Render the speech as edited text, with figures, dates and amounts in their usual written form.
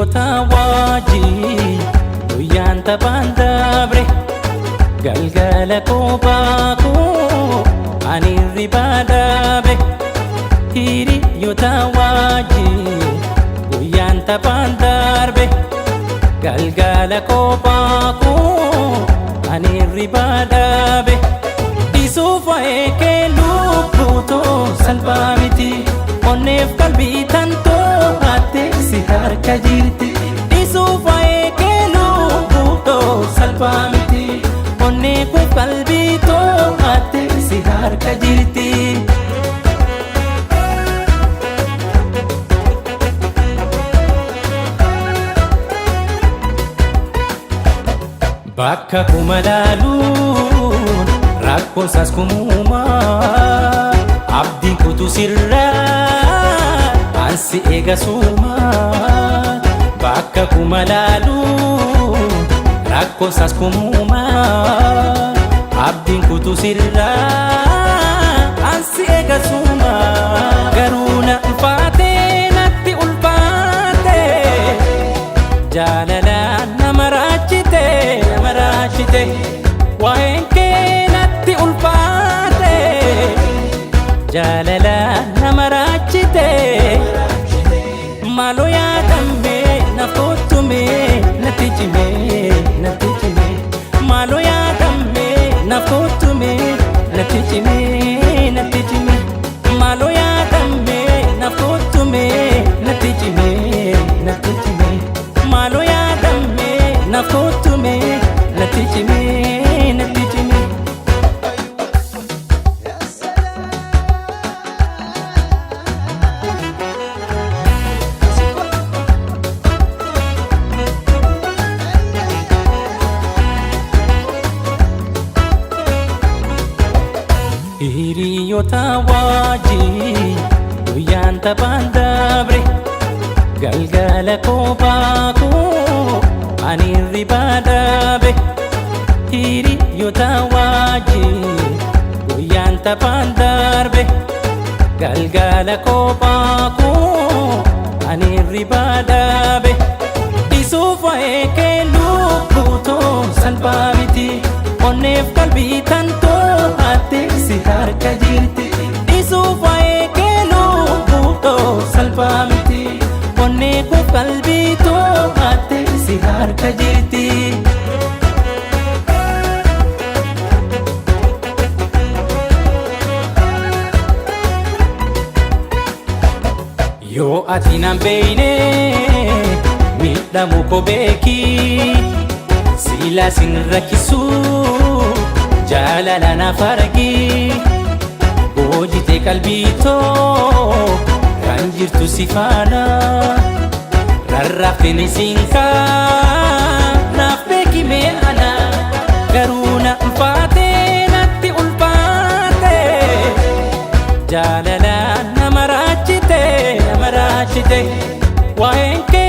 Hiriyoota wajjin guyyaan taphaan dabre galgala kophaa koo ani hirribaa dhaabe. Hiriyoota wajjin guyyaan taphaan darbe galgala kophaa koo ani hirribaa dhaabe. Dhiisuuf waa'ee kee lubbuutoo salphaa miti onneef qalbii tantoo hattee si harka jirti. Dhiisuuf waa'ee kee lubbuutoo salphaa miti onneef qalbii too hattee si harka jirti. Bakka kuma laaluun rakkoon saas kumumaa abdiin kutu sirraa ansi eega suumaa. Bakka kuma laaluun rakkoon saas kumumaa abdiin kutu sirraa ansi eega suumaa. Garuu na ulfaatee natti ulfaatee jaalalaan nama raachite waa'een kee natti ulfaate jaalalaan nama raachite. Maaloo yaadame naaf kottume natti cime maaloo yaadame naaf kottume natti cime maaloo yaadame naaf kottume natti cime maaloo yaadame naaf kottume natti cime. Hiriyoota wajjin guyyaan taphaan dabre galgala kophaa koo ani hirribaa dhaabe. Hiriyoota wajjin guyyaan taphaan darbe galgala kophaa koo ani hirribaa dhaabe. Dhiisuuf waa'ee kee lubbuutoo salphaa miti onneef qalbii tantoo hattee si harka jirti. Dhiisuuf waa'ee kee lubbuutoo salphaa miti onneef qalbii too hattee si harka jirti. Yoo ati nan beeyne miidhamu koo beeki silaa sin rakkisu jaalala naaf argi. Boojitee qalbii too kan jirtu si faana rarraafteen isin naaf beeki mee ana. Garuu na ulfaatee natti ulfaate jaalalaan nama raachite waa'een kee